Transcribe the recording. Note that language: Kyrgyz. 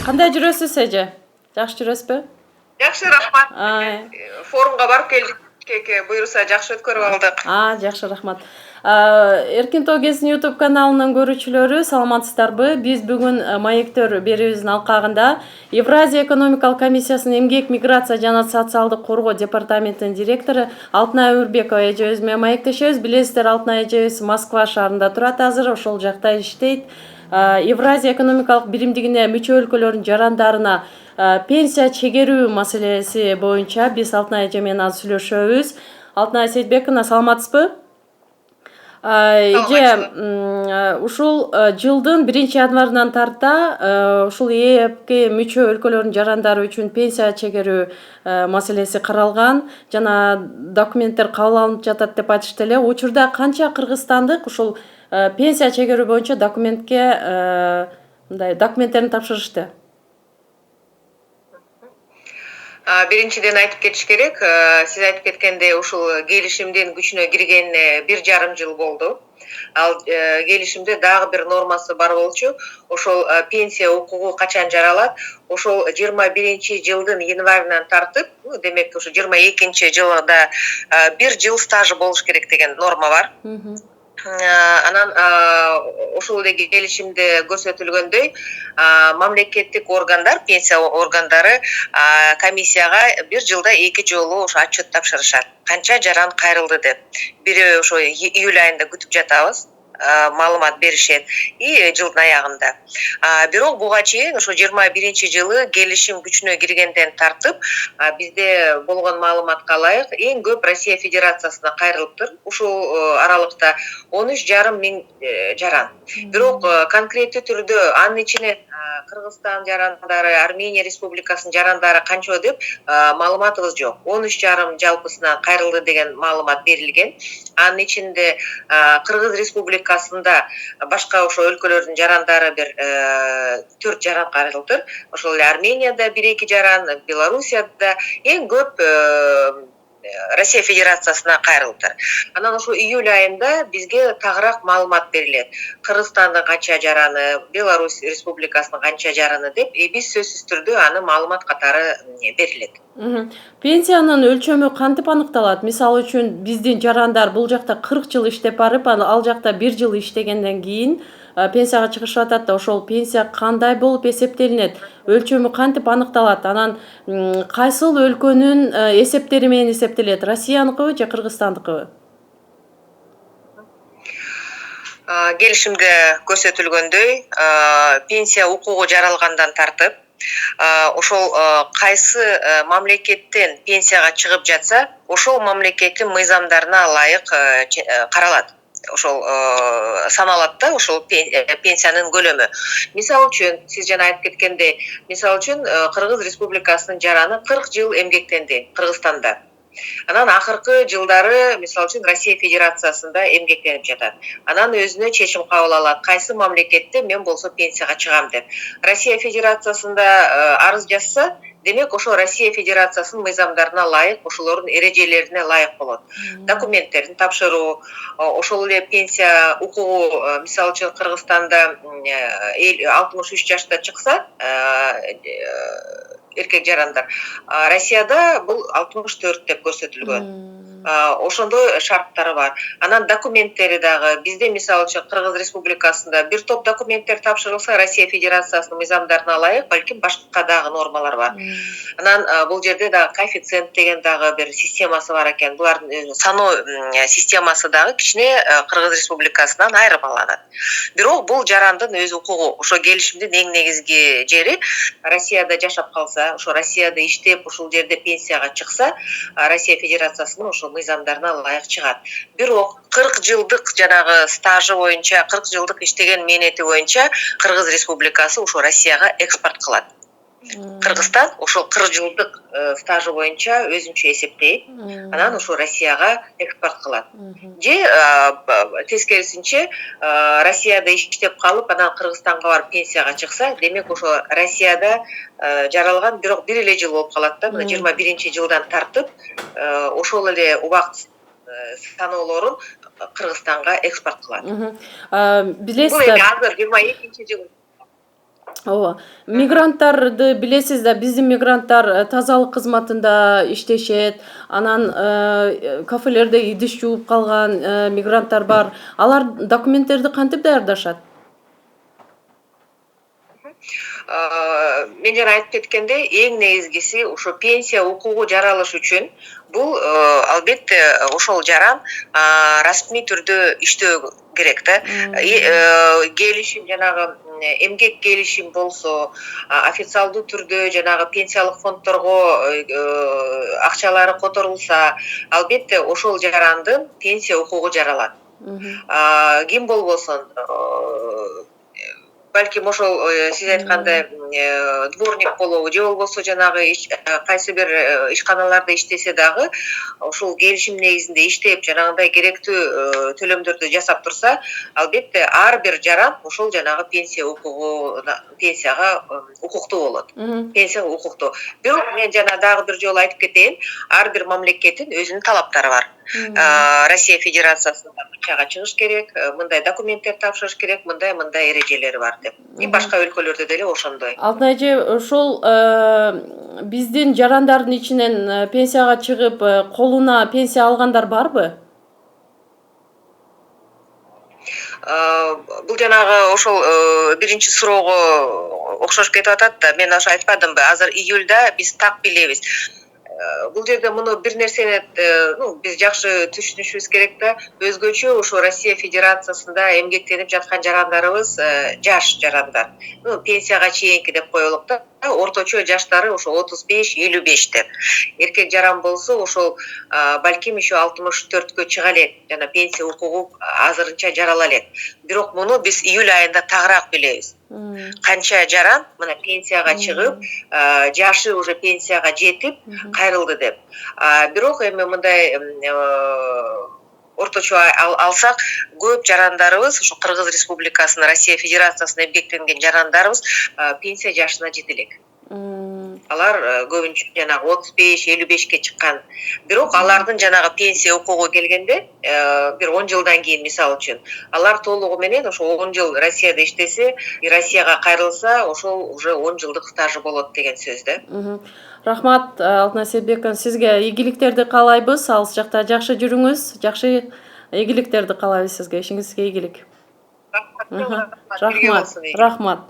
Кандай жүрөсүз эже? Жакшы жүрөсүзбү? Жакшы, рахмат. Ай. Форумга барып келдик. Буюрса жакшы өткөрүп алдык. Жакшы, рахмат. Эркин тоо кезинин YouTube каналынын көрүүчүлөрү, саламатсыздарбы? Биз бүгүн маектер берүүбүздүн алкагында Евразия экономикалык комиссиясынын эмгек, миграция жана социалдык коргоо департаментинин директору Алтынай Өмүрбекова эжебиз менен маектешебиз. Билесиздер, Алтынай эжебиз Москва шаарында турат азыр, ошол жакта иштейт. Евразия экономикалык биримдигине мүчө өлкөлөрдүн жарандарына пенсия чегерүү маселеси боюнча биз Алтынай эже менен азыр сүйлөшөбүз. Алтынай Сейитбековна, саламатсызбы? Эже, ушул жылдын 1-январынан тарта ушул ЭЭПке мүчө өлкөлөрдүн жарандары үчүн пенсия чегерүү маселеси каралган жана документтер кабыл алынып жатат деп айтышты эле. Учурда канча кыргызстандык ушул пенсия чегерүү боюнча документтерин тапшырышты? Биринчиден айтып кетиш керек, сиз айтып кеткендей, ушул келишимдин күчүнө киргенине 1,5 жыл болду. Ал келишимде дагы бир нормасы бар болчу. Ошол пенсия укугу качан жаралат? Ошол 21-жылдын январынан тартып, демек ушу 22-жылда 1 жыл стажы болуш керек деген норма бар. Анан ошол эле келишимде көрсөтүлгөндөй, мамлекеттик органдар, пенсия органдары комиссияга 1 жылда 2 жолу ошо отчет тапшырышат. Канча жаран кайрылды деп. Бири ошо июль айында күтүп жатабыз. Маалымат беришет жылдын аягында. Бирок буга чейин ошо 21-жылы келишим күчүнө киргенден тартып, бизде болгон маалыматка ылайык эң көп Россия Федерациясына кайрылыптыр. Ушул аралыкта 13,5 миң жаран. Бирок конкреттүү түрдө анын ичине Кыргызстан жарандары, Армения Республикасынын жарандары канча деп маалыматыбыз жок. 13,5 жалпысына кайрылды деген маалымат берилген. Анын ичинде Кыргыз Республикасында башка ошо өлкөлөрдүн жарандары бир 4 жаран кайрылыптыр. Ошол эле Арменияда 1-2 жаран, Белоруссияда эң көп Россия Федерациясына кайрылыптыр. Анан ошо июль айында бизге тагыраак маалымат берилет. Кыргызстандын канча жараны, Беларусь Республикасынын канча жараны деп, биз сөзсүз түрдө аны маалымат катары берилет. Пенсиянын өлчөмү кантип аныкталат? Мисалы үчүн биздин жарандар бул жакта 40 жыл иштеп барып, ал жакта 1 жыл иштегенден кийин пенсияга чыгышып атат да, ошол пенсия кандай болуп эсептелинет? Өлчөмү кантип аныкталат? Анан кайсыл өлкөнүн эсептери менен эсептелет? Россияныкыбы же Кыргызстандыкыбы? Келишимде көрсөтүлгөндөй, пенсия укугу жаралгандан тартып, ошол кайсы мамлекеттен пенсияга чыгып жатса, ошол мамлекеттин мыйзамдарына ылайык каралат. Ошол саналат да, ошол пенсиянын көлөмү. Мисалы үчүн, сиз жана айтып кеткендей, мисалы үчүн Кыргыз Республикасынын жараны 40 жыл эмгектенди Кыргызстанда. Анан акыркы жылдары, мисалы үчүн, Россия Федерациясында эмгектенип жатат. Анан өзүнө чечим кабыл алат, кайсы мамлекетте мен болсо пенсияга чыгам деп. Россия Федерациясында арыз жазса, демек ошо Россия Федерациясынын мыйзамдарына ылайык, ошолордун эрежелерине ылайык болот. Документтерин тапшыруу, ошол эле пенсия укугу, мисалы үчүн, Кыргызстанда 63 жашта чыкса, эркек жарандар, Россияда бул 64 деп көрсөтүлгөн. Ошондой шарттары бар. Анан документтери дагы бизде, мисалы үчүн, Кыргыз Республикасында бир топ документтер тапшырылса, Россия Федерациясынын мыйзамдарына ылайык, балким башка дагы нормалар бар. Анан бул жерде дагы коэффициент деген дагы бир системасы бар экен. Булардын саноо системасы дагы кичине Кыргыз Республикасынан айырмаланат. Бирок бул жарандын өз укугу. Ошо келишимдин эң негизги жери, Россияда жашап калса, ошо Россияда иштеп, ушул жерде пенсияга чыкса, Россия Федерациясынын ошо мыйзамдарына ылайык чыгат. Бирок 40 жылдык жанагы стажы боюнча, 40 жылдык иштеген мээнети боюнча Кыргыз Республикасы ошо Россияга экспорт кылат. Кыргызстан ошол 40 жылдык стажы боюнча өзүнчө эсептейт. Анан ошо Россияга экспорт кылат. Же тескерисинче, Россияда иштеп калып, анан Кыргызстанга барып пенсияга чыкса, демек ошо Россияда жаралган, бирок 1 эле жыл болуп калат да. Мына 21-жылдан тартып, ошол эле убакыт саноолорун Кыргызстанга экспорт кылат. Билесиздер, бул эми азыр 22-жыл. ооба. Мигранттарды билесиз да, биздин мигранттар тазалык кызматында иштешет, анан кафелерде идиш жууп калган мигранттар бар. Алар документтерди кантип даярдашат? Мен жана айтып кеткендей, эң негизгиси ошо пенсия укугу жаралыш үчүн бул албетте ошол жаран расмий түрдө иштөө керек да. Келишим жанагы эмгек келишим болсо, официалдуу түрдө жанагы пенсиялык фонддорго акчалары которулса, албетте ошол жарандын пенсия укугу жаралат. Ким болбосун балким ошол сиз айткандай дворник болобу же болбосо жанагы кайсы бир ишканаларда иштесе дагы ошол келишим негизинде иштеп жанагындай керектүү төлөмдөрдү жасап турса, албетте ар бир жаран ошол жанагы пенсияга укуктуу болот. Пенсияга укуктуу. Бирок мен жана дагы бир жолу айтып кетейин, ар бир мамлекеттин өзүнүн талаптары бар. Россия Федерациясында мынчага чыгыш керек, мындай документтер тапшырыш керек, мындай эрежелери бар деп. И башка өлкөлөрдө деле ошондой. Алтын эже, ошол биздин жарандардын ичинен пенсияга чыгып, колуна пенсия алгандар барбы? Бул жанагы ошол биринчи суроого окшош кетип атат да. Мен ошо айтпадымбы, азыр июлда биз так билебиз. Бул жерде муну бир нерсени биз жакшы түшүнүшүбүз керек да. Өзгөчө ошо Россия Федерациясында эмгектенип жаткан жарандарыбыз жаш жарандар. Пенсияга чейинки деп коелук да. Орточо жаштары ошо 35-55 деп. Эркек жаран болсо ошол балким еще 64-кө чыга элек. Жана пенсия укугу азырынча жарала элек. Бирок муну биз июль айында тагыраак билебиз. Канча жаран мына пенсияга чыгып, жашы уже пенсияга жетип кайрылды деп. Бирок эми мындай орточо алсак, көп жарандарыбыз ошо Кыргыз Республикасынын Россия Федерациясына эмгектенген жарандарыбыз пенсия жашына жете элек. Алар көбүнчө жанагы 35-55ке чыккан. Бирок алардын жанагы пенсия укугу келгенде, бир 10 жылдан кийин мисалы үчүн, алар толугу менен ошо 10 жыл Россияда иштесе, Россияга кайрылса, ошол уже 10 жылдык стажы болот деген сөз да. Рахмат, Алтын Асетбек, сизге ийгиликтерди каалайбыз. Ал жакта жакшы жүрүңүз, жакшы ийгиликтерди каалайбыз сизге. Ишиңизге ийгилик. Рахмат. Рахмат.